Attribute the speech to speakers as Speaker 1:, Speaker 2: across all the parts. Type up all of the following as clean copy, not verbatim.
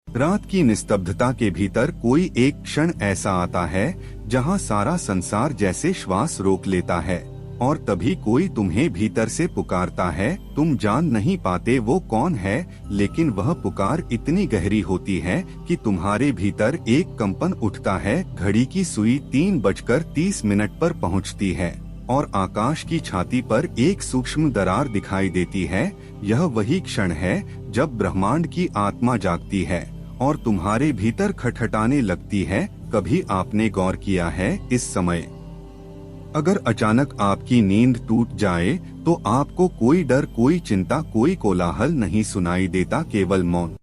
Speaker 1: रात की निस्तब्धता के भीतर कोई एक क्षण ऐसा आता है जहां सारा संसार जैसे श्वास रोक लेता है, और तभी कोई तुम्हें भीतर से पुकारता है। तुम जान नहीं पाते वो कौन है, लेकिन वह पुकार इतनी गहरी होती है कि तुम्हारे भीतर एक कंपन उठता है। घड़ी की सुई 3:30 पर पहुंचती है और आकाश की छाती पर एक सूक्ष्म दरार दिखाई देती है। यह वही क्षण है जब ब्रह्मांड की आत्मा जागती है और तुम्हारे भीतर खटखटाने लगती है। कभी आपने गौर किया है, इस समय अगर अचानक आपकी नींद टूट जाए तो आपको कोई डर, कोई चिंता, कोई कोलाहल नहीं सुनाई देता, केवल मौन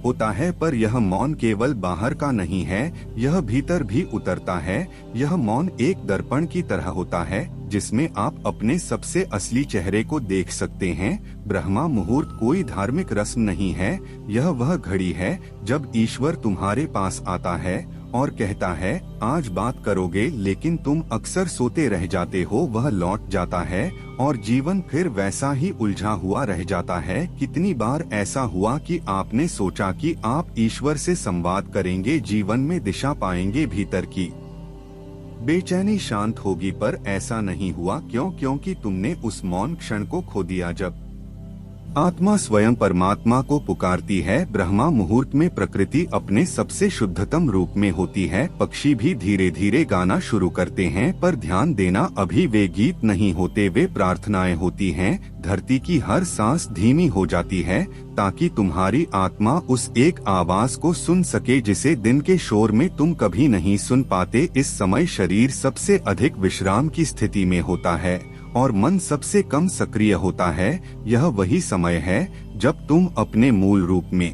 Speaker 1: होता है। पर यह मौन केवल बाहर का नहीं है, यह भीतर भी उतरता है। यह मौन एक दर्पण की तरह होता है जिसमें आप अपने सबसे असली चेहरे को देख सकते हैं। ब्रह्मा मुहूर्त कोई धार्मिक रस्म नहीं है, यह वह घड़ी है जब ईश्वर तुम्हारे पास आता है और कहता है आज बात करोगे, लेकिन तुम अक्सर सोते रह जाते हो। वह लौट जाता है और जीवन फिर वैसा ही उलझा हुआ रह जाता है। कितनी बार ऐसा हुआ कि आपने सोचा कि आप ईश्वर से संवाद करेंगे, जीवन में दिशा पाएंगे, भीतर की बेचैनी शांत होगी, पर ऐसा नहीं हुआ। क्यों? क्योंकि तुमने उस मौन क्षण को खो दिया जब आत्मा स्वयं परमात्मा को पुकारती है। ब्रह्मा मुहूर्त में प्रकृति अपने सबसे शुद्धतम रूप में होती है। पक्षी भी धीरे धीरे गाना शुरू करते हैं, पर ध्यान देना, अभी वे गीत नहीं होते, वे प्रार्थनाएं होती हैं। धरती की हर सांस धीमी हो जाती है ताकि तुम्हारी आत्मा उस एक आवाज को सुन सके जिसे दिन के शोर में तुम कभी नहीं सुन पाते। इस समय शरीर सबसे अधिक विश्राम की स्थिति में होता है और मन सबसे कम सक्रिय होता है। यह वही समय है जब तुम अपने मूल रूप में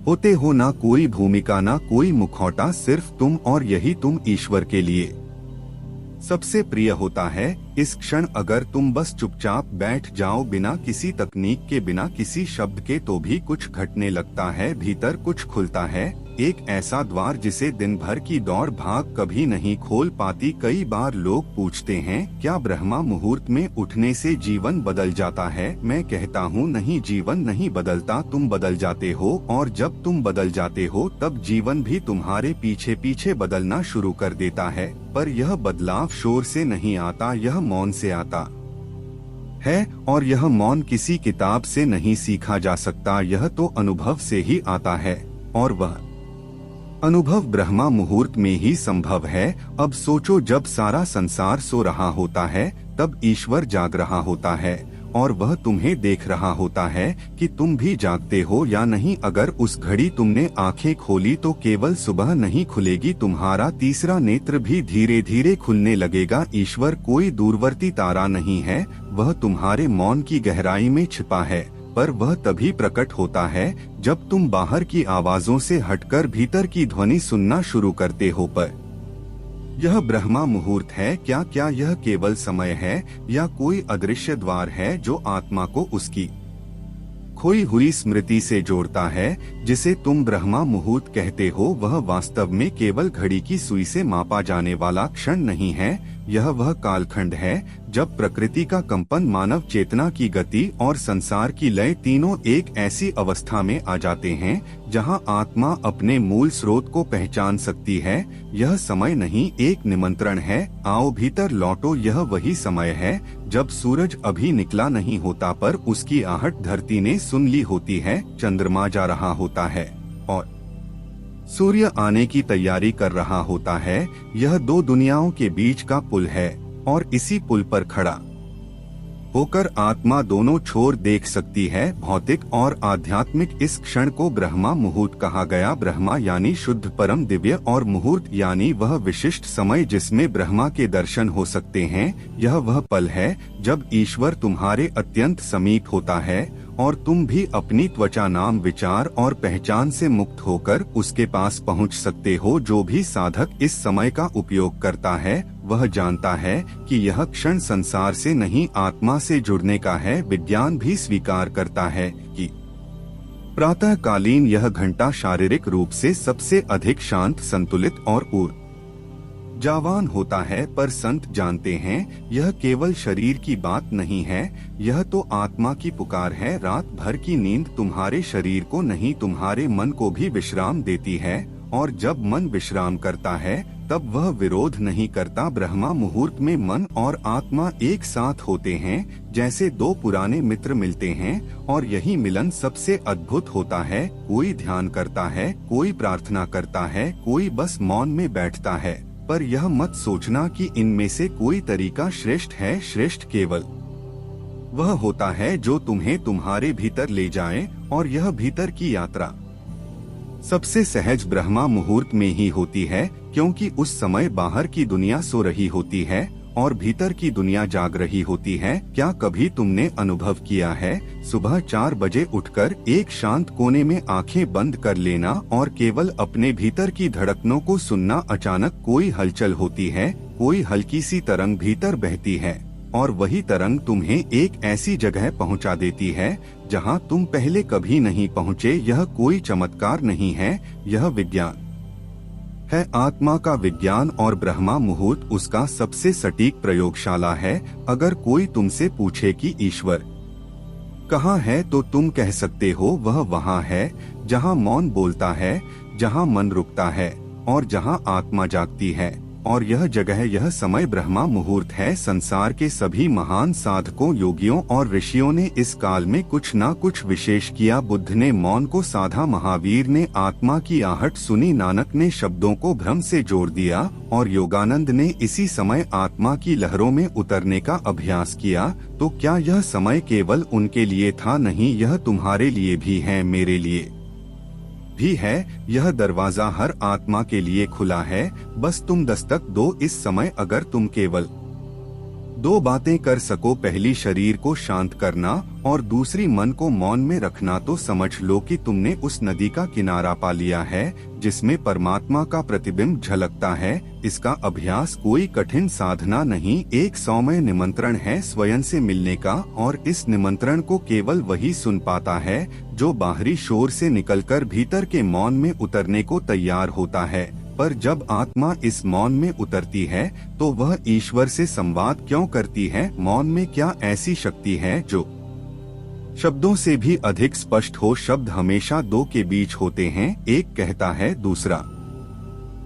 Speaker 1: होते हो, ना कोई भूमिका, ना कोई मुखौटा, सिर्फ तुम, और यही तुम ईश्वर के लिए सबसे प्रिय होता है। इस क्षण अगर तुम बस चुपचाप बैठ जाओ, बिना किसी तकनीक के, बिना किसी शब्द के, तो भी कुछ घटने लगता है। भीतर कुछ खुलता है, एक ऐसा द्वार जिसे दिन भर की दौड़ भाग कभी नहीं खोल पाती। कई बार लोग पूछते हैं क्या ब्रह्मा मुहूर्त में उठने से जीवन बदल जाता है? मैं कहता हूँ नहीं, जीवन नहीं बदलता, तुम बदल जाते हो, और जब तुम बदल जाते हो तब जीवन भी तुम्हारे पीछे पीछे बदलना शुरू कर देता है। पर यह बदलाव शोर से नहीं आता, यह मौन से आता है, और यह मौन किसी किताब से नहीं सीखा जा सकता, यह तो अनुभव से ही आता है, और वह अनुभव ब्रह्मा मुहूर्त में ही संभव है। अब सोचो, जब सारा संसार सो रहा होता है तब ईश्वर जाग रहा होता है और वह तुम्हें देख रहा होता है कि तुम भी जागते हो या नहीं। अगर उस घड़ी तुमने आंखें खोली तो केवल सुबह नहीं खुलेगी, तुम्हारा तीसरा नेत्र भी धीरे धीरे खुलने लगेगा। ईश्वर कोई दूरवर्ती तारा नहीं है, वह तुम्हारे मौन की गहराई में छिपा है, पर वह तभी प्रकट होता है जब तुम बाहर की आवाजों से हटकर भीतर की ध्वनि सुनना शुरू करते हो। पर यह ब्रह्मा मुहूर्त है क्या? क्या यह केवल समय है या कोई अदृश्य द्वार है जो आत्मा को उसकी खोई हुई स्मृति से जोड़ता है? जिसे तुम ब्रह्मा मुहूर्त कहते हो वह वास्तव में केवल घड़ी की सुई से मापा जाने वाला क्षण नहीं है, यह वह कालखंड है जब प्रकृति का कंपन, मानव चेतना की गति और संसार की लय तीनों एक ऐसी अवस्था में आ जाते हैं जहां आत्मा अपने मूल स्रोत को पहचान सकती है। यह समय नहीं, एक निमंत्रण है, आओ भीतर लौटो। यह वही समय है जब सूरज अभी निकला नहीं होता पर उसकी आहट धरती ने सुन ली होती है, चंद्रमा जा रहा होता है और सूर्य आने की तैयारी कर रहा होता है। यह दो दुनियाओं के बीच का पुल है और इसी पुल पर खड़ा होकर आत्मा दोनों छोर देख सकती है, भौतिक और आध्यात्मिक। इस क्षण को ब्रह्मा मुहूर्त कहा गया। ब्रह्मा यानी शुद्ध, परम, दिव्य, और मुहूर्त यानी वह विशिष्ट समय जिसमें ब्रह्मा के दर्शन हो सकते हैं। यह वह पल है जब ईश्वर तुम्हारे अत्यंत समीप होता है और तुम भी अपनी त्वचा, नाम, विचार और पहचान से मुक्त होकर उसके पास पहुंच सकते हो। जो भी साधक इस समय का उपयोग करता है वह जानता है कि यह क्षण संसार से नहीं, आत्मा से जुड़ने का है। विज्ञान भी स्वीकार करता है कि प्रातःकालीन यह घंटा शारीरिक रूप से सबसे अधिक शांत, संतुलित और जावान होता है, पर संत जानते हैं यह केवल शरीर की बात नहीं है, यह तो आत्मा की पुकार है। रात भर की नींद तुम्हारे शरीर को नहीं, तुम्हारे मन को भी विश्राम देती है, और जब मन विश्राम करता है तब वह विरोध नहीं करता। ब्रह्मा मुहूर्त में मन और आत्मा एक साथ होते हैं, जैसे दो पुराने मित्र मिलते हैं, और यही मिलन सबसे अद्भुत होता है। कोई ध्यान करता है, कोई प्रार्थना करता है, कोई बस मौन में बैठता है, पर यह मत सोचना कि इनमें से कोई तरीका श्रेष्ठ है। श्रेष्ठ केवल वह होता है जो तुम्हें तुम्हारे भीतर ले जाए, और यह भीतर की यात्रा सबसे सहज ब्रह्मा मुहूर्त में ही होती है, क्योंकि उस समय बाहर की दुनिया सो रही होती है और भीतर की दुनिया जाग रही होती है। क्या कभी तुमने अनुभव किया है, सुबह 4 बजे उठकर एक शांत कोने में आंखें बंद कर लेना और केवल अपने भीतर की धड़कनों को सुनना। अचानक कोई हलचल होती है, कोई हल्की सी तरंग भीतर बहती है, और वही तरंग तुम्हें एक ऐसी जगह पहुंचा देती है जहां तुम पहले कभी नहीं पहुंचे। यह कोई चमत्कार नहीं है, यह विज्ञान है, आत्मा का विज्ञान, और ब्रह्मा मुहूर्त उसका सबसे सटीक प्रयोगशाला है। अगर कोई तुमसे पूछे कि ईश्वर कहाँ है, तो तुम कह सकते हो वह वहाँ है जहाँ मौन बोलता है, जहाँ मन रुकता है और जहाँ आत्मा जागती है। और यह जगह, यह समय ब्रह्मा मुहूर्त है। संसार के सभी महान साधकों, योगियों और ऋषियों ने इस काल में कुछ न कुछ विशेष किया। बुद्ध ने मौन को साधा, महावीर ने आत्मा की आहट सुनी, नानक ने शब्दों को भ्रम से जोड़ दिया, और योगानंद ने इसी समय आत्मा की लहरों में उतरने का अभ्यास किया। तो क्या यह समय केवल उनके लिए था? नहीं, यह तुम्हारे लिए भी है, मेरे लिए भी है। यह दरवाजा हर आत्मा के लिए खुला है, बस तुम दस्तक दो। इस समय अगर तुम केवल 2 बातें कर सको, पहली शरीर को शांत करना और दूसरी मन को मौन में रखना, तो समझ लो कि तुमने उस नदी का किनारा पा लिया है जिसमें परमात्मा का प्रतिबिंब झलकता है। इसका अभ्यास कोई कठिन साधना नहीं, एक सौम्य निमंत्रण है स्वयं से मिलने का, और इस निमंत्रण को केवल वही सुन पाता है जो बाहरी शोर से निकलकर भीतर के मौन में उतरने को तैयार होता है। पर जब आत्मा इस मौन में उतरती है तो वह ईश्वर से संवाद क्यों करती है? मौन में क्या ऐसी शक्ति है जो शब्दों से भी अधिक स्पष्ट हो? शब्द हमेशा 2 के बीच होते हैं, एक कहता है, दूसरा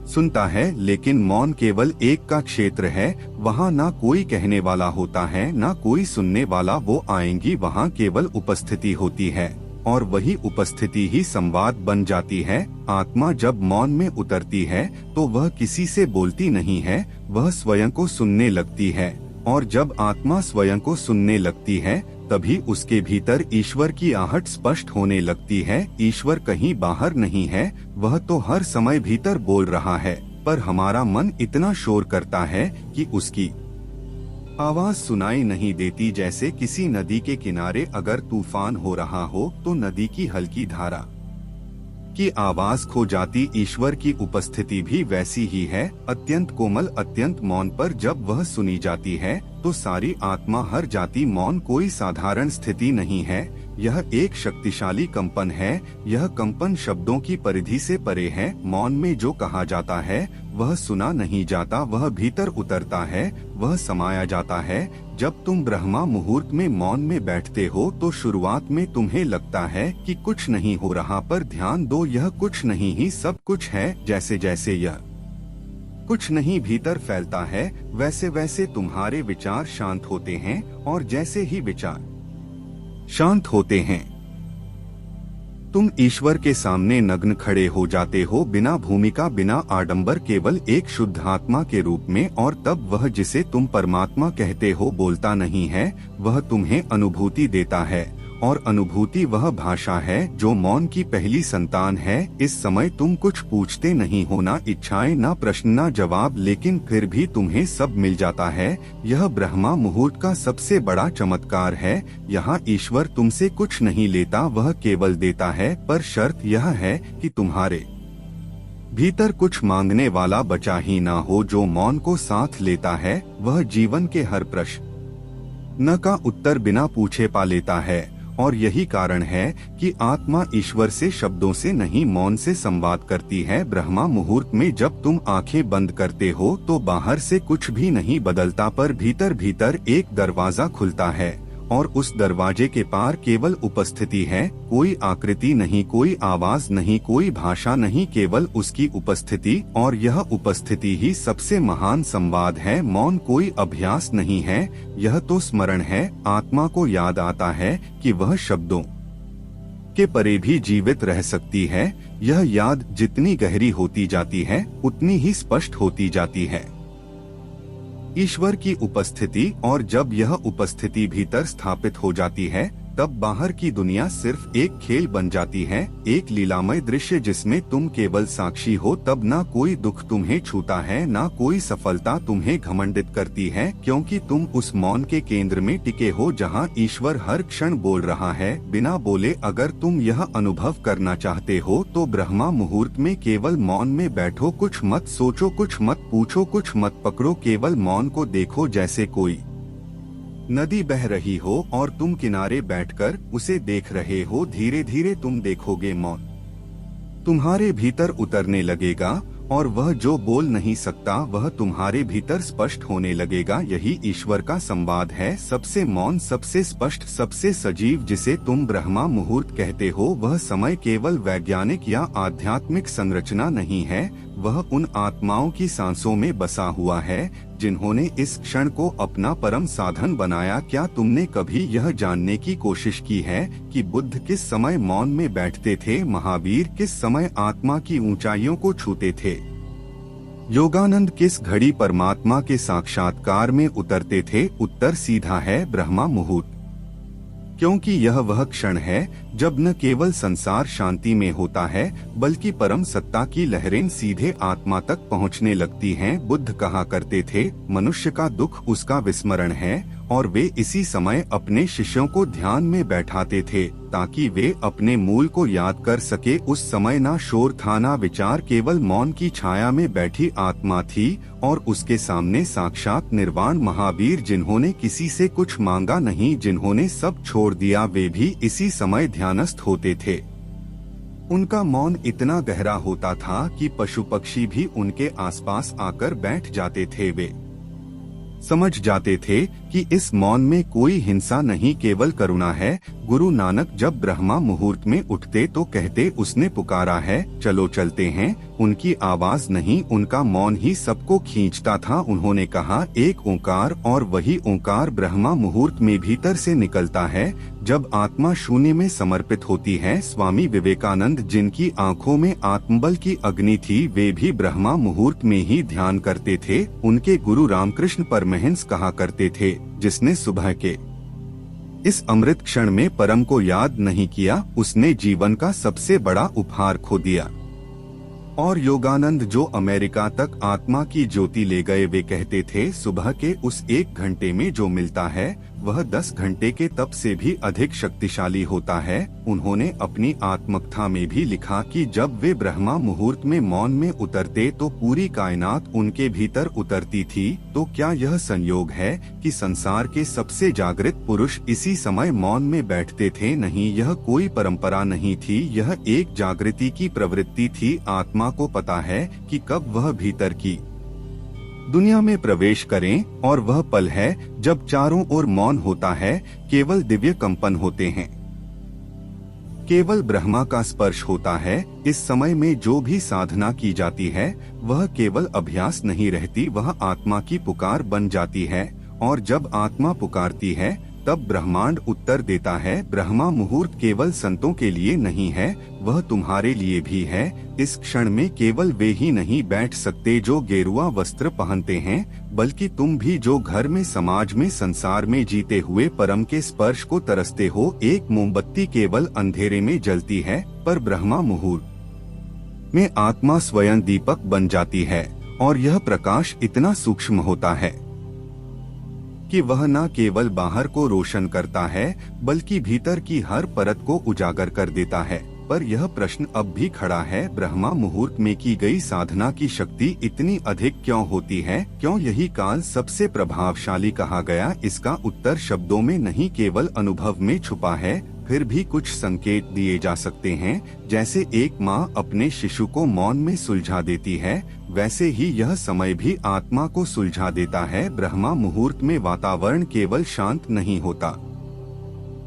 Speaker 1: सुनता है, लेकिन मौन केवल एक का क्षेत्र है। वहाँ ना कोई कहने वाला होता है, ना कोई सुनने वाला। वो आएंगी, वहाँ केवल उपस्थिति होती है, और वही उपस्थिति ही संवाद बन जाती है। आत्मा जब मौन में उतरती है तो वह किसी से बोलती नहीं है, वह स्वयं को सुनने लगती है, और जब आत्मा स्वयं को सुनने लगती है तभी उसके भीतर ईश्वर की आहट स्पष्ट होने लगती है। ईश्वर कहीं बाहर नहीं है, वह तो हर समय भीतर बोल रहा है, पर हमारा मन इतना शोर करता है कि उसकी आवाज सुनाई नहीं देती। जैसे किसी नदी के किनारे अगर तूफान हो रहा हो तो नदी की हल्की धारा की आवाज खो जाती। ईश्वर की उपस्थिति भी वैसी ही है, अत्यंत कोमल, अत्यंत मौन, पर जब वह सुनी जाती है तो सारी आत्मा हर जाती। मौन कोई साधारण स्थिति नहीं है, यह एक शक्तिशाली कंपन है। यह कंपन शब्दों की परिधि से परे है। मौन में जो कहा जाता है वह सुना नहीं जाता, वह भीतर उतरता है, वह समाया जाता है। जब तुम ब्रह्मा मुहूर्त में मौन में बैठते हो तो शुरुआत में तुम्हें लगता है कि कुछ नहीं हो रहा, पर ध्यान दो, यह कुछ नहीं ही सब कुछ है। जैसे जैसे यह कुछ नहीं भीतर फैलता है, वैसे वैसे तुम्हारे विचार शांत होते हैं, और जैसे ही विचार शांत होते हैं तुम ईश्वर के सामने नग्न खड़े हो जाते हो, बिना भूमिका, बिना आडंबर, केवल एक शुद्ध आत्मा के रूप में। और तब वह जिसे तुम परमात्मा कहते हो बोलता नहीं है, वह तुम्हें अनुभूति देता है, और अनुभूति वह भाषा है जो मौन की पहली संतान है। इस समय तुम कुछ पूछते नहीं हो, ना इच्छाएं, ना प्रश्न, ना जवाब, लेकिन फिर भी तुम्हें सब मिल जाता है। यह ब्रह्मा मुहूर्त का सबसे बड़ा चमत्कार है। यहाँ ईश्वर तुमसे कुछ नहीं लेता, वह केवल देता है, पर शर्त यह है कि तुम्हारे भीतर कुछ मांगने वाला बचा ही ना हो। जो मौन को साथ लेता है वह जीवन के हर प्रश्न न का उत्तर बिना पूछे पा लेता है, और यही कारण है कि आत्मा ईश्वर से शब्दों से नहीं मौन से संवाद करती है। ब्रह्मा मुहूर्त में जब तुम आंखें बंद करते हो तो बाहर से कुछ भी नहीं बदलता, पर भीतर भीतर एक दरवाजा खुलता है और उस दरवाजे के पार केवल उपस्थिति है। कोई आकृति नहीं, कोई आवाज नहीं, कोई भाषा नहीं, केवल उसकी उपस्थिति। और यह उपस्थिति ही सबसे महान संवाद है। मौन कोई अभ्यास नहीं है, यह तो स्मरण है। आत्मा को याद आता है कि वह शब्दों के परे भी जीवित रह सकती है। यह याद जितनी गहरी होती जाती है उतनी ही स्पष्ट होती जाती है। ईश्वर की उपस्थिति, और जब यह उपस्थिति भीतर स्थापित हो जाती है तब बाहर की दुनिया सिर्फ एक खेल बन जाती है, एक लीलामय दृश्य जिसमें तुम केवल साक्षी हो। तब ना कोई दुख तुम्हें छूता है, ना कोई सफलता तुम्हें घमंडित करती है, क्योंकि तुम उस मौन के केंद्र में टिके हो जहां ईश्वर हर क्षण बोल रहा है बिना बोले। अगर तुम यह अनुभव करना चाहते हो तो ब्रह्मा मुहूर्त में केवल मौन में बैठो। कुछ मत सोचो, कुछ मत पूछो, कुछ मत पकड़ो, केवल मौन को देखो जैसे कोई नदी बह रही हो और तुम किनारे बैठकर उसे देख रहे हो। धीरे धीरे तुम देखोगे मौन तुम्हारे भीतर उतरने लगेगा और वह जो बोल नहीं सकता वह तुम्हारे भीतर स्पष्ट होने लगेगा। यही ईश्वर का संवाद है, सबसे मौन, सबसे स्पष्ट, सबसे सजीव, जिसे तुम ब्रह्मा मुहूर्त कहते हो। वह समय केवल वैज्ञानिक या आध्यात्मिक संरचना नहीं है, वह उन आत्माओं की सांसों में बसा हुआ है जिन्होंने इस क्षण को अपना परम साधन बनाया। क्या तुमने कभी यह जानने की कोशिश की है कि बुद्ध किस समय मौन में बैठते थे, महावीर किस समय आत्मा की ऊंचाइयों को छूते थे, योगानंद किस घड़ी परमात्मा के साक्षात्कार में उतरते थे? उत्तर सीधा है, ब्रह्मा मुहूर्त, क्योंकि यह वह क्षण है जब न केवल संसार शांति में होता है बल्कि परम सत्ता की लहरें सीधे आत्मा तक पहुंचने लगती हैं। बुद्ध कहा करते थे, मनुष्य का दुख उसका विस्मरण है, और वे इसी समय अपने शिष्यों को ध्यान में बैठाते थे ताकि वे अपने मूल को याद कर सके। उस समय ना शोर था, ना विचार, केवल मौन की छाया में बैठी आत्मा थी और उसके सामने साक्षात निर्वाण महावीर, जिन्होंने किसी से कुछ मांगा नहीं, जिन्होंने सब छोड़ दिया, वे भी इसी समय ध्यानस्थ होते थे। उनका मौन इतना गहरा होता था कि पशु पक्षी भी उनके आसपास आकर बैठ जाते थे। वे समझ जाते थे कि इस मौन में कोई हिंसा नहीं, केवल करुणा है। गुरु नानक जब ब्रह्मा मुहूर्त में उठते तो कहते, उसने पुकारा है, चलो चलते हैं। उनकी आवाज नहीं, उनका मौन ही सबको खींचता था। उन्होंने कहा, एक ओंकार, और वही ओंकार ब्रह्मा मुहूर्त में भीतर से निकलता है जब आत्मा शून्य में समर्पित होती है। स्वामी विवेकानंद, जिनकी आंखों में आत्मबल की अग्नि थी, वे भी ब्रह्मा मुहूर्त में ही ध्यान करते थे। उनके गुरु रामकृष्ण परमहंस कहा करते थे, जिसने सुबह के इस अमृत क्षण में परम को याद नहीं किया, उसने जीवन का सबसे बड़ा उपहार खो दिया। और योगानंद, जो अमेरिका तक आत्मा की ज्योति ले गए, वे कहते थे, सुबह के उस 1 घंटे में जो मिलता है वह 10 घंटे के तप से भी अधिक शक्तिशाली होता है। उन्होंने अपनी आत्मकथा में भी लिखा कि जब वे ब्रह्मा मुहूर्त में मौन में उतरते तो पूरी कायनात उनके भीतर उतरती थी। तो क्या यह संयोग है कि संसार के सबसे जागृत पुरुष इसी समय मौन में बैठते थे? नहीं, यह कोई परंपरा नहीं थी, यह एक जागृति की प्रवृत्ति थी। आत्मा को पता है कि कब वह भीतर की दुनिया में प्रवेश करें, और वह पल है जब चारों ओर मौन होता है, केवल दिव्य कंपन होते हैं, केवल ब्रह्मा का स्पर्श होता है। इस समय में जो भी साधना की जाती है वह केवल अभ्यास नहीं रहती, वह आत्मा की पुकार बन जाती है। और जब आत्मा पुकारती है तब ब्रह्मांड उत्तर देता है। ब्रह्मा मुहूर्त केवल संतों के लिए नहीं है, वह तुम्हारे लिए भी है। इस क्षण में केवल वे ही नहीं बैठ सकते जो गेरुआ वस्त्र पहनते हैं, बल्कि तुम भी, जो घर में, समाज में, संसार में जीते हुए परम के स्पर्श को तरसते हो। एक मोमबत्ती केवल अंधेरे में जलती है, पर ब्रह्मा मुहूर्त में आत्मा स्वयं दीपक बन जाती है, और यह प्रकाश इतना सूक्ष्म होता है कि वह न केवल बाहर को रोशन करता है बल्कि भीतर की हर परत को उजागर कर देता है। पर यह प्रश्न अब भी खड़ा है, ब्रह्मा मुहूर्त में की गई साधना की शक्ति इतनी अधिक क्यों होती है? क्यों यही काल सबसे प्रभावशाली कहा गया? इसका उत्तर शब्दों में नहीं, केवल अनुभव में छुपा है। फिर भी कुछ संकेत दिए जा सकते हैं। जैसे एक माँ अपने शिशु को मौन में सुलझा देती है, वैसे ही यह समय भी आत्मा को सुलझा देता है। ब्रह्मा मुहूर्त में वातावरण केवल शांत नहीं होता,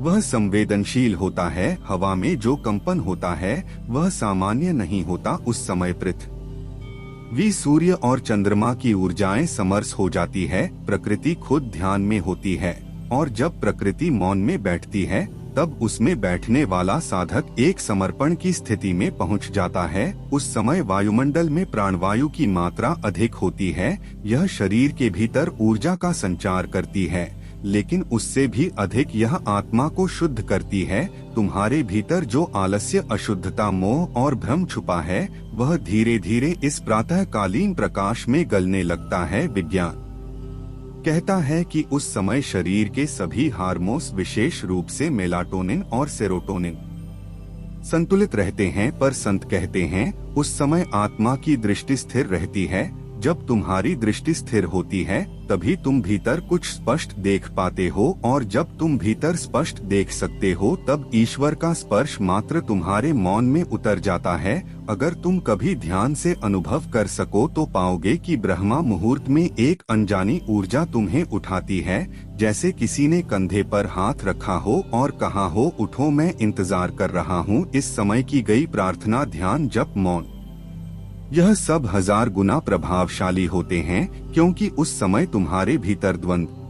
Speaker 1: वह संवेदनशील होता है। हवा में जो कंपन होता है वह सामान्य नहीं होता। उस समय पृथ्वी, सूर्य और चंद्रमा की ऊर्जाएं समरस हो जाती है। प्रकृति खुद ध्यान में होती है, और जब प्रकृति मौन में बैठती है तब उसमें बैठने वाला साधक एक समर्पण की स्थिति में पहुंच जाता है। उस समय वायुमंडल में प्राणवायु की मात्रा अधिक होती है। यह शरीर के भीतर ऊर्जा का संचार करती है, लेकिन उससे भी अधिक यह आत्मा को शुद्ध करती है। तुम्हारे भीतर जो आलस्य, अशुद्धता, मोह और भ्रम छुपा है वह धीरे धीरे इस प्रातःकालीन प्रकाश में गलने लगता है। विज्ञान कहता है कि उस समय शरीर के सभी हार्मोन्स, विशेष रूप से मेलाटोनिन और सेरोटोनिन, संतुलित रहते हैं। पर संत कहते हैं उस समय आत्मा की दृष्टि स्थिर रहती है। जब तुम्हारी दृष्टि स्थिर होती है तभी तुम भीतर कुछ स्पष्ट देख पाते हो, और जब तुम भीतर स्पष्ट देख सकते हो तब ईश्वर का स्पर्श मात्र तुम्हारे मौन में उतर जाता है। अगर तुम कभी ध्यान से अनुभव कर सको तो पाओगे कि ब्रह्मा मुहूर्त में एक अनजानी ऊर्जा तुम्हें उठाती है, जैसे किसी ने कंधे पर हाथ रखा हो और कहा हो, उठो, मैं इंतजार कर रहा हूँ। इस समय की गई प्रार्थना, ध्यान, जप, मौन, यह सब 1000 गुना प्रभावशाली होते हैं, क्योंकि उस समय तुम्हारे भीतर द्वंद्व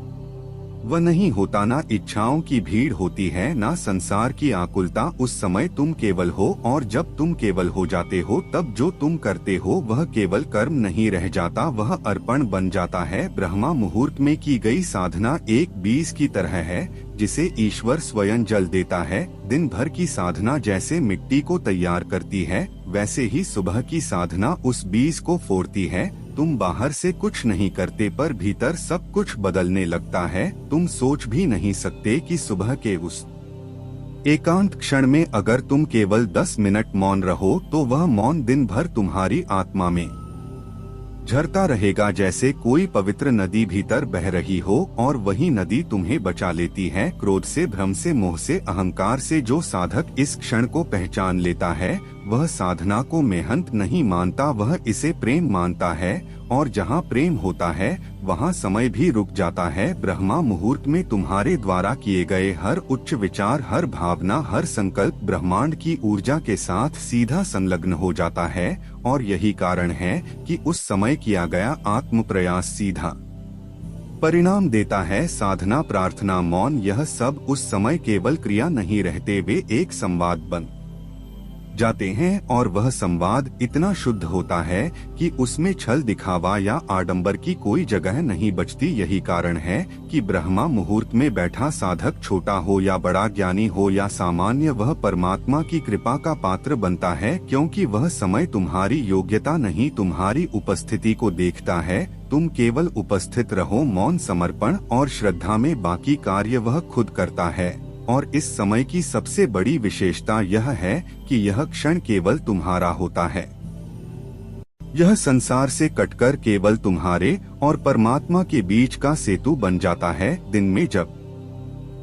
Speaker 1: वह नहीं होता, ना इच्छाओं की भीड़ होती है, ना संसार की आकुलता। उस समय तुम केवल हो, और जब तुम केवल हो जाते हो तब जो तुम करते हो वह केवल कर्म नहीं रह जाता, वह अर्पण बन जाता है। ब्रह्मा मुहूर्त में की गई साधना एक बीज की तरह है जिसे ईश्वर स्वयं जल देता है। दिन भर की साधना जैसे मिट्टी को तैयार करती है, वैसे ही सुबह की साधना उस बीज को फोड़ती है। तुम बाहर से कुछ नहीं करते पर भीतर सब कुछ बदलने लगता है। तुम सोच भी नहीं सकते कि सुबह के उस एकांत क्षण में अगर तुम केवल 10 मिनट मौन रहो तो वह मौन दिन भर तुम्हारी आत्मा में झरता रहेगा, जैसे कोई पवित्र नदी भीतर बह रही हो और वही नदी तुम्हें बचा लेती है। क्रोध से, भ्रम से, मोह से, अहंकार से जो साधक इस क्षण को पहचान लेता है वह साधना को मेहनत नहीं मानता, वह इसे प्रेम मानता है। और जहाँ प्रेम होता है वहाँ समय भी रुक जाता है। ब्रह्मा मुहूर्त में तुम्हारे द्वारा किए गए हर उच्च विचार, हर भावना, हर संकल्प ब्रह्मांड की ऊर्जा के साथ सीधा संलग्न हो जाता है, और यही कारण है कि उस समय किया गया आत्म प्रयास सीधा परिणाम देता है। साधना, प्रार्थना, मौन, यह सब उस समय केवल क्रिया नहीं रहते, वे एक संवाद बन जाते हैं, और वह संवाद इतना शुद्ध होता है कि उसमें छल, दिखावा या आडंबर की कोई जगह नहीं बचती। यही कारण है कि ब्रह्मा मुहूर्त में बैठा साधक छोटा हो या बड़ा, ज्ञानी हो या सामान्य, वह परमात्मा की कृपा का पात्र बनता है, क्योंकि वह समय तुम्हारी योग्यता नहीं, तुम्हारी उपस्थिति को देखता है। तुम केवल उपस्थित रहो, मौन, समर्पण और श्रद्धा में, बाकी कार्य वह खुद करता है। और इस समय की सबसे बड़ी विशेषता यह है कि यह क्षण केवल तुम्हारा होता है। यह संसार से कटकर केवल तुम्हारे और परमात्मा के बीच का सेतु बन जाता है। दिन में जब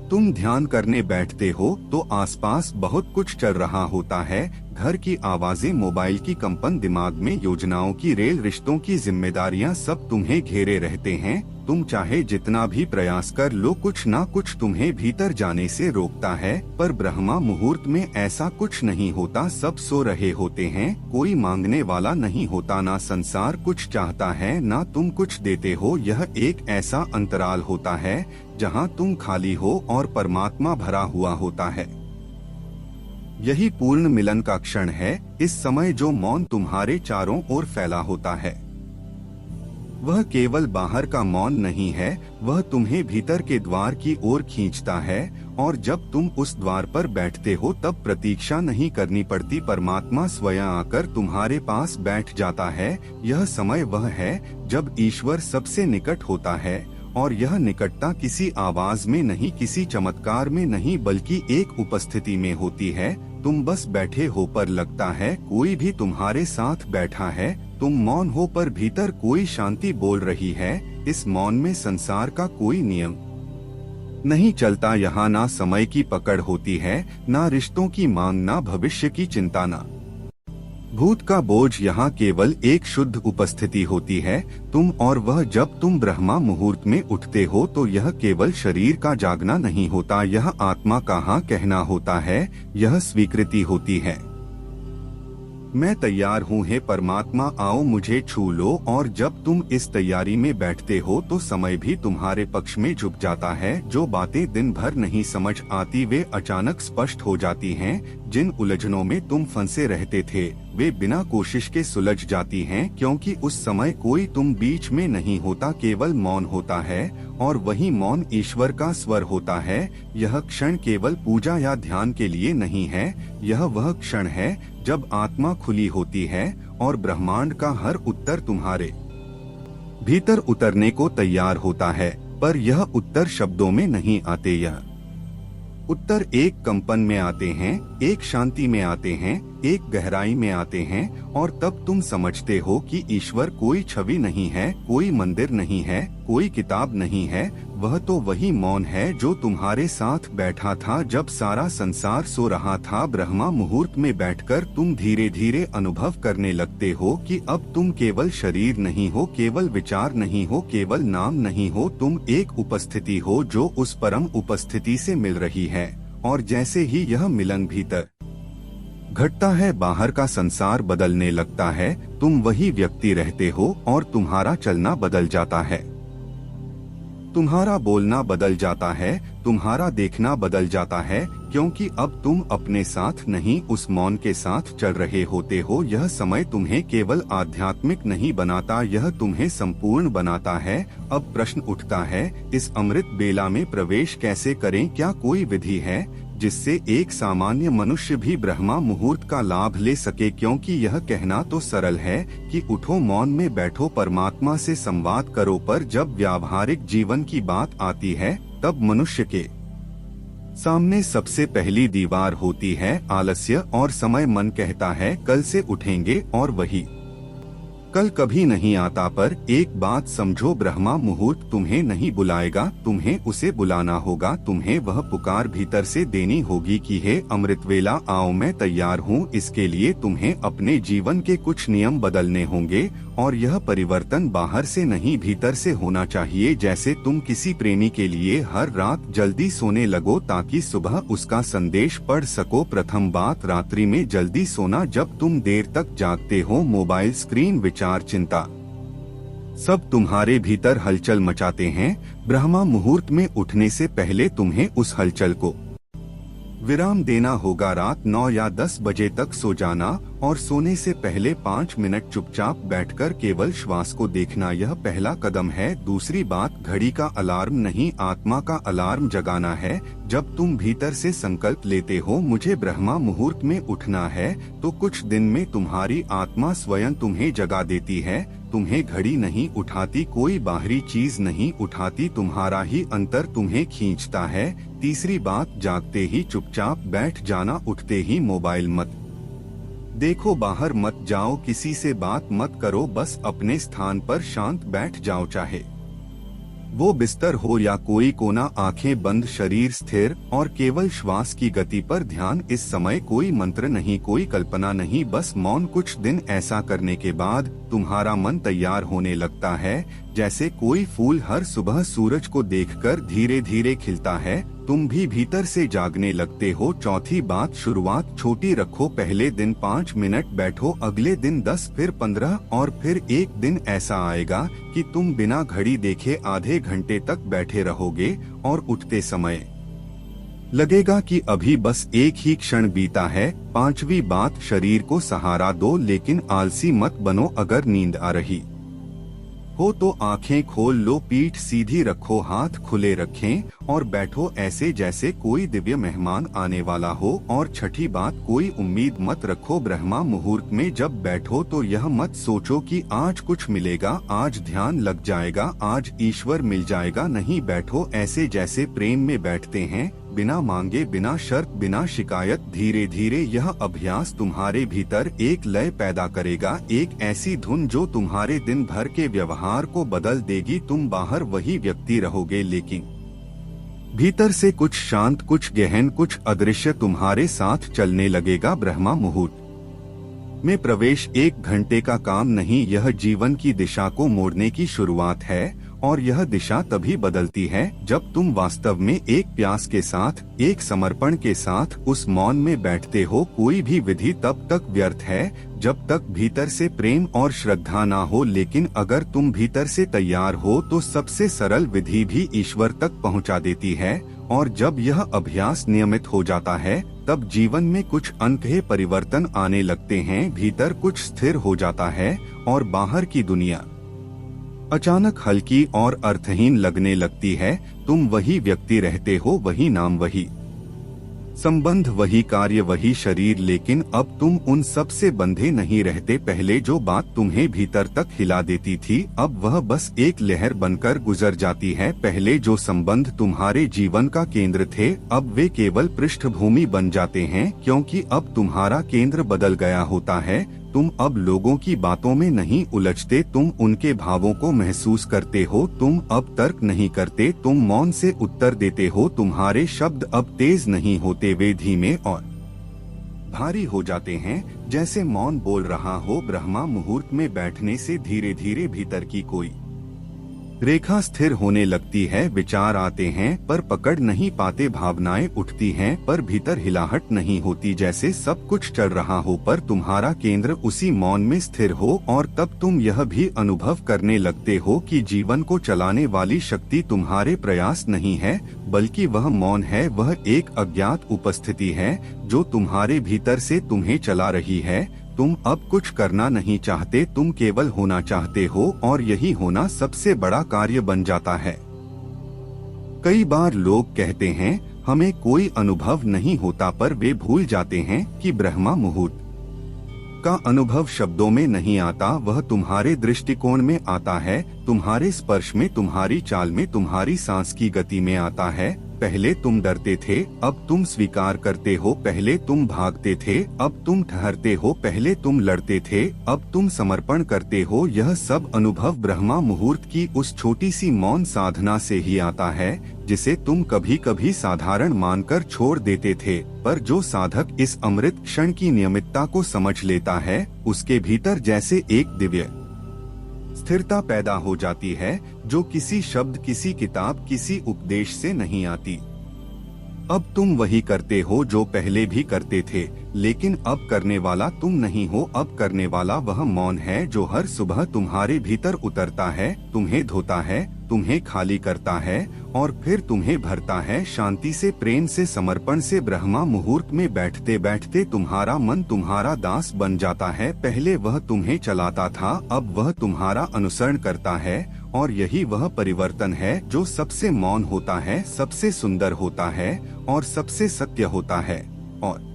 Speaker 1: तुम ध्यान करने बैठते हो तो आसपास बहुत कुछ चल रहा होता है, घर की आवाजें, मोबाइल की कंपन, दिमाग में योजनाओं की रेल, रिश्तों की जिम्मेदारियां, सब तुम्हें घेरे रहते हैं। तुम चाहे जितना भी प्रयास कर लो, कुछ ना कुछ तुम्हें भीतर जाने से रोकता है। पर ब्रह्मा मुहूर्त में ऐसा कुछ नहीं होता, सब सो रहे होते हैं, कोई मांगने वाला नहीं होता, ना संसार कुछ चाहता है, ना तुम कुछ देते हो। यह एक ऐसा अंतराल होता है जहाँ तुम खाली हो और परमात्मा भरा हुआ होता है। यही पूर्ण मिलन का क्षण है। इस समय जो मौन तुम्हारे चारों ओर फैला होता है वह केवल बाहर का मौन नहीं है, वह तुम्हें भीतर के द्वार की ओर खींचता है। और जब तुम उस द्वार पर बैठते हो तब प्रतीक्षा नहीं करनी पड़ती, परमात्मा स्वयं आकर तुम्हारे पास बैठ जाता है। यह समय वह है जब ईश्वर सबसे निकट होता है, और यह निकटता किसी आवाज में नहीं, किसी चमत्कार में नहीं, बल्कि एक उपस्थिति में होती है। तुम बस बैठे हो पर लगता है कोई भी तुम्हारे साथ बैठा है, तुम मौन हो पर भीतर कोई शांति बोल रही है। इस मौन में संसार का कोई नियम नहीं चलता यहाँ ना समय की पकड़ होती है, ना रिश्तों की मांग, ना भविष्य की चिंता, ना भूत का बोझ। यहाँ केवल एक शुद्ध उपस्थिति होती है, तुम और वह। जब तुम ब्रह्मा मुहूर्त में उठते हो तो यह केवल शरीर का जागना नहीं होता, यह आत्मा का हाँ कहना होता है, यह स्वीकृति होती है, मैं तैयार हूँ हे परमात्मा, आओ मुझे छू लो। और जब तुम इस तैयारी में बैठते हो तो समय भी तुम्हारे पक्ष में झुक जाता है। जो बातें दिन भर नहीं समझ आती वे अचानक स्पष्ट हो जाती हैं। जिन उलझनों में तुम फंसे रहते थे वे बिना कोशिश के सुलझ जाती हैं, क्योंकि उस समय कोई तुम बीच में नहीं होता, केवल मौन होता है, और वही मौन ईश्वर का स्वर होता है। यह क्षण केवल पूजा या ध्यान के लिए नहीं है, यह वह क्षण है जब आत्मा खुली होती है और ब्रह्मांड का हर उत्तर तुम्हारे भीतर उतरने को तैयार होता है। पर यह उत्तर शब्दों में नहीं आते, यह उत्तर एक कंपन में आते हैं, एक शांति में आते हैं, एक गहराई में आते हैं। और तब तुम समझते हो कि ईश्वर कोई छवि नहीं है, कोई मंदिर नहीं है, कोई किताब नहीं है, वह तो वही मौन है जो तुम्हारे साथ बैठा था जब सारा संसार सो रहा था। ब्रह्मा मुहूर्त में बैठकर तुम धीरे धीरे अनुभव करने लगते हो कि अब तुम केवल शरीर नहीं हो, केवल विचार नहीं हो, केवल नाम नहीं हो, तुम एक उपस्थिति हो जो उस परम उपस्थिति से मिल रही है। और जैसे ही यह मिलन भीतर घटता है बाहर का संसार बदलने लगता है, तुम वही व्यक्ति रहते हो और तुम्हारा चलना बदल जाता है, तुम्हारा बोलना बदल जाता है, तुम्हारा देखना बदल जाता है, क्योंकि अब तुम अपने साथ नहीं उस मौन के साथ चल रहे होते हो। यह समय तुम्हें केवल आध्यात्मिक नहीं बनाता, यह तुम्हें संपूर्ण बनाता है। अब प्रश्न उठता है, इस अमृत बेला में प्रवेश कैसे करें? क्या कोई विधि है जिससे एक सामान्य मनुष्य भी ब्रह्मा मुहूर्त का लाभ ले सके? क्योंकि यह कहना तो सरल है कि उठो, मौन में बैठो, परमात्मा से संवाद करो, पर जब व्यावहारिक जीवन की बात आती है तब मनुष्य के सामने सबसे पहली दीवार होती है आलस्य और समय। मन कहता है कल से उठेंगे और वही कल कभी नहीं आता। पर एक बात समझो, ब्रह्मा मुहूर्त तुम्हें नहीं बुलाएगा, तुम्हें उसे बुलाना होगा। तुम्हें वह पुकार भीतर से देनी होगी कि हे अमृत वेला आओ, मैं तैयार हूँ। इसके लिए तुम्हें अपने जीवन के कुछ नियम बदलने होंगे, और यह परिवर्तन बाहर से नहीं भीतर से होना चाहिए। जैसे तुम किसी प्रेमी के लिए हर रात जल्दी सोने लगो ताकि सुबह उसका संदेश पढ़ सको। प्रथम बात, रात्रि में जल्दी सोना। जब तुम देर तक जागते हो, मोबाइल स्क्रीन, विचार, चिंता सब तुम्हारे भीतर हलचल मचाते हैं। ब्रह्मा मुहूर्त में उठने से पहले तुम्हें उस हलचल को विराम देना होगा। रात 9 या 10 बजे तक सो जाना और सोने से पहले 5 मिनट चुपचाप बैठकर केवल श्वास को देखना, यह पहला कदम है। दूसरी बात, घड़ी का अलार्म नहीं, आत्मा का अलार्म जगाना है। जब तुम भीतर से संकल्प लेते हो मुझे ब्रह्मा मुहूर्त में उठना है, तो कुछ दिन में तुम्हारी आत्मा स्वयं तुम्हें जगा देती है। तुम्हें घड़ी नहीं उठाती, कोई बाहरी चीज नहीं उठाती, तुम्हारा ही अंतर तुम्हें खींचता है। तीसरी बात, जागते ही चुपचाप बैठ जाना, उठते ही मोबाइल मत देखो, बाहर मत जाओ, किसी से बात मत करो, बस अपने स्थान पर शांत बैठ जाओ, चाहे वो बिस्तर हो या कोई कोना। आंखें बंद, शरीर स्थिर और केवल श्वास की गति पर ध्यान। इस समय कोई मंत्र नहीं, कोई कल्पना नहीं, बस मौन। कुछ दिन ऐसा करने के बाद तुम्हारा मन तैयार होने लगता है, जैसे कोई फूल हर सुबह सूरज को देखकर धीरे धीरे खिलता है। तुम भी भीतर से जागने लगते हो। चौथी बात, शुरुआत छोटी रखो। पहले दिन 5 मिनट बैठो, अगले दिन 10, फिर 15, और फिर एक दिन ऐसा आएगा कि तुम बिना घड़ी देखे आधे घंटे तक बैठे रहोगे, और उठते समय लगेगा कि अभी बस एक ही क्षण बीता है। पांचवी बात, शरीर को सहारा दो, लेकिन आलसी मत बनो। अगर नींद आ रही हो तो आंखें खोल लो, पीठ सीधी रखो, हाथ खुले रखें और बैठो ऐसे जैसे कोई दिव्य मेहमान आने वाला हो। और छठी बात, कोई उम्मीद मत रखो। ब्रह्मा मुहूर्त में जब बैठो तो यह मत सोचो कि आज कुछ मिलेगा, आज ध्यान लग जाएगा, आज ईश्वर मिल जाएगा। नहीं, बैठो ऐसे जैसे प्रेम में बैठते हैं, बिना मांगे, बिना शर्त, बिना शिकायत। धीरे धीरे यह अभ्यास तुम्हारे भीतर एक लय पैदा करेगा, एक ऐसी धुन जो तुम्हारे दिन भर के व्यवहार को बदल देगी। तुम बाहर वही व्यक्ति रहोगे, लेकिन भीतर से कुछ शांत, कुछ गहन, कुछ अदृश्य तुम्हारे साथ चलने लगेगा। ब्रह्मा मुहूर्त में प्रवेश 1 घंटे का काम नहीं, यह जीवन की दिशा को मोड़ने की शुरुआत है। और यह दिशा तभी बदलती है जब तुम वास्तव में एक प्यास के साथ, एक समर्पण के साथ उस मौन में बैठते हो। कोई भी विधि तब तक व्यर्थ है जब तक भीतर से प्रेम और श्रद्धा ना हो, लेकिन अगर तुम भीतर से तैयार हो तो सबसे सरल विधि भी ईश्वर तक पहुंचा देती है। और जब यह अभ्यास नियमित हो जाता है तब जीवन में कुछ अनकहे परिवर्तन आने लगते हैं। भीतर कुछ स्थिर हो जाता है और बाहर की दुनिया अचानक हल्की और अर्थहीन लगने लगती है। तुम वही व्यक्ति रहते हो, वही नाम, वही संबंध, वही कार्य, वही शरीर, लेकिन अब तुम उन सब से बंधे नहीं रहते। पहले जो बात तुम्हें भीतर तक हिला देती थी अब वह बस एक लहर बनकर गुजर जाती है। पहले जो संबंध तुम्हारे जीवन का केंद्र थे अब वे केवल पृष्ठभूमि बन जाते हैं, क्योंकि अब तुम्हारा केंद्र बदल गया होता है। तुम अब लोगों की बातों में नहीं उलझते, तुम उनके भावों को महसूस करते हो। तुम अब तर्क नहीं करते, तुम मौन से उत्तर देते हो। तुम्हारे शब्द अब तेज नहीं होते, वे धीमे और भारी हो जाते हैं, जैसे मौन बोल रहा हो। ब्रह्मा मुहूर्त में बैठने से धीरे धीरे भीतर की कोई रेखा स्थिर होने लगती है। विचार आते हैं पर पकड़ नहीं पाते, भावनाएं उठती हैं पर भीतर हिलाहट नहीं होती, जैसे सब कुछ चल रहा हो पर तुम्हारा केंद्र उसी मौन में स्थिर हो। और तब तुम यह भी अनुभव करने लगते हो कि जीवन को चलाने वाली शक्ति तुम्हारे प्रयास नहीं है, बल्कि वह मौन है। वह एक अज्ञात उपस्थिति है जो तुम्हारे भीतर से तुम्हें चला रही है। तुम अब कुछ करना नहीं चाहते, तुम केवल होना चाहते हो, और यही होना सबसे बड़ा कार्य बन जाता है। कई बार लोग कहते हैं हमें कोई अनुभव नहीं होता, पर वे भूल जाते हैं कि ब्रह्मा मुहूर्त का अनुभव शब्दों में नहीं आता, वह तुम्हारे दृष्टिकोण में आता है, तुम्हारे स्पर्श में, तुम्हारी चाल में, तुम्हारी सांस की गति में आता है। पहले तुम डरते थे, अब तुम स्वीकार करते हो। पहले तुम भागते थे, अब तुम ठहरते हो। पहले तुम लड़ते थे, अब तुम समर्पण करते हो। यह सब अनुभव ब्रह्मा मुहूर्त की उस छोटी सी मौन साधना से ही आता है, जिसे तुम कभी कभी साधारण मानकर छोड़ देते थे। पर जो साधक इस अमृत क्षण की नियमितता को समझ लेता है, उसके भीतर जैसे एक दिव्य स्थिरता पैदा हो जाती है, जो किसी शब्द, किसी किताब, किसी उपदेश से नहीं आती। अब तुम वही करते हो जो पहले भी करते थे, लेकिन अब करने वाला तुम नहीं हो। अब करने वाला वह मौन है जो हर सुबह तुम्हारे भीतर उतरता है, तुम्हें धोता है, तुम्हें खाली करता है और फिर तुम्हें भरता है शांति से, प्रेम से, समर्पण से। ब्रह्मा मुहूर्त में बैठते बैठते तुम्हारा मन तुम्हारा दास बन जाता है। पहले वह तुम्हें चलाता था, अब वह तुम्हारा अनुसरण करता है। और यही वह परिवर्तन है जो सबसे मौन होता है, सबसे सुंदर होता है और सबसे सत्य होता है। और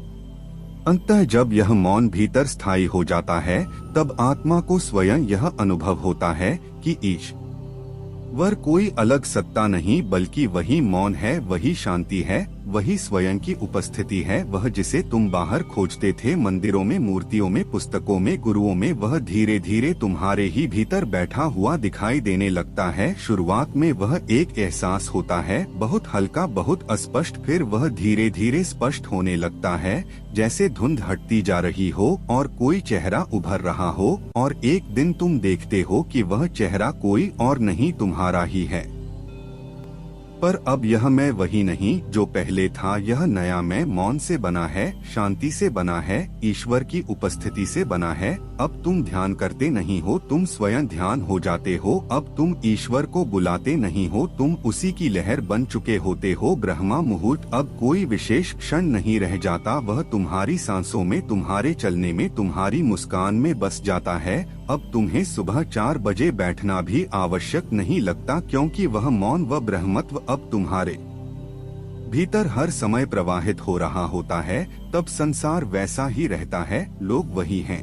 Speaker 1: अंततः जब यह मौन भीतर स्थायी हो जाता है, तब आत्मा को स्वयं यह अनुभव होता है कि ईश्वर कोई अलग सत्ता नहीं, बल्कि वही मौन है, वही शांति है, वही स्वयं की उपस्थिति है। वह जिसे तुम बाहर खोजते थे, मंदिरों में, मूर्तियों में, पुस्तकों में, गुरुओं में, वह धीरे धीरे तुम्हारे ही भीतर बैठा हुआ दिखाई देने लगता है। शुरुआत में वह एक एहसास होता है, बहुत हल्का, बहुत अस्पष्ट, फिर वह धीरे धीरे स्पष्ट होने लगता है, जैसे धुंध हटती जा रही हो और कोई चेहरा उभर रहा हो। और एक दिन तुम देखते हो कि वह चेहरा कोई और नहीं, तुम्हारा ही है। पर अब यह मैं वही नहीं जो पहले था, यह नया मैं मौन से बना है, शांति से बना है, ईश्वर की उपस्थिति से बना है। अब तुम ध्यान करते नहीं हो, तुम स्वयं ध्यान हो जाते हो। अब तुम ईश्वर को बुलाते नहीं हो, तुम उसी की लहर बन चुके होते हो। ब्रह्मा मुहूर्त अब कोई विशेष क्षण नहीं रह जाता, वह तुम्हारी सांसों में, तुम्हारे चलने में, तुम्हारी मुस्कान में बस जाता है। अब तुम्हें सुबह 4 बजे बैठना भी आवश्यक नहीं लगता, क्योंकि वह मौन व ब्रह्मत्व अब तुम्हारे भीतर हर समय प्रवाहित हो रहा होता है। तब संसार वैसा ही रहता है, लोग वही हैं,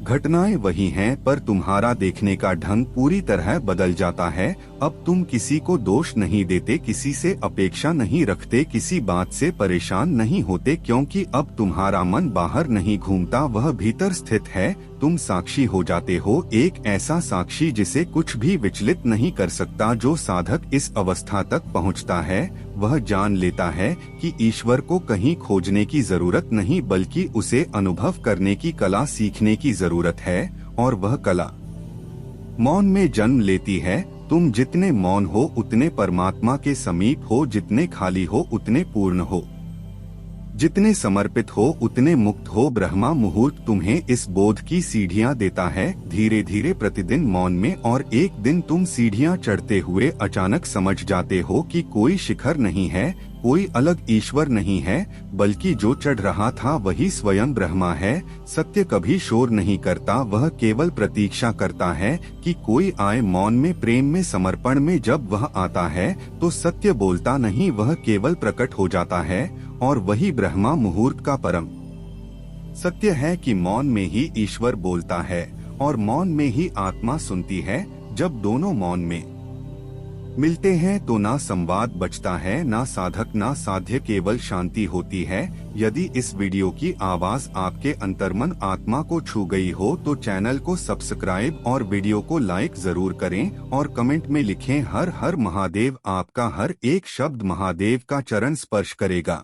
Speaker 1: घटनाएं वही हैं, पर तुम्हारा देखने का ढंग पूरी तरह बदल जाता है। अब तुम किसी को दोष नहीं देते, किसी से अपेक्षा नहीं रखते, किसी बात से परेशान नहीं होते, क्योंकि अब तुम्हारा मन बाहर नहीं घूमता, वह भीतर स्थित है। तुम साक्षी हो जाते हो, एक ऐसा साक्षी जिसे कुछ भी विचलित नहीं कर सकता। जो साधक इस अवस्था तक पहुंचता है वह जान लेता है कि ईश्वर को कहीं खोजने की जरूरत नहीं, बल्कि उसे अनुभव करने की कला सीखने की जरूरत है। और वह कला मौन में जन्म लेती है। तुम जितने मौन हो उतने परमात्मा के समीप हो, जितने खाली हो उतने पूर्ण हो, जितने समर्पित हो उतने मुक्त हो। ब्रह्मा मुहूर्त तुम्हें इस बोध की सीढ़ियां देता है, धीरे धीरे प्रतिदिन मौन में। और एक दिन तुम सीढ़ियां चढ़ते हुए अचानक समझ जाते हो कि कोई शिखर नहीं है, कोई अलग ईश्वर नहीं है, बल्कि जो चढ़ रहा था वही स्वयं ब्रह्मा है। सत्य कभी शोर नहीं करता, वह केवल प्रतीक्षा करता है कि कोई आए। मौन में, प्रेम में, समर्पण में जब वह आता है तो सत्य बोलता नहीं, वह केवल प्रकट हो जाता है। और वही ब्रह्मा मुहूर्त का परम सत्य है कि मौन में ही ईश्वर बोलता है और मौन में ही आत्मा सुनती है। जब दोनों मौन में मिलते हैं तो ना संवाद बचता है, ना साधक ना साध्य, केवल शांति होती है। यदि इस वीडियो की आवाज आपके अंतर्मन आत्मा को छू गई हो तो चैनल को सब्सक्राइब और वीडियो को लाइक जरूर करें और कमेंट में लिखें हर हर महादेव। आपका हर एक शब्द महादेव का चरण स्पर्श करेगा।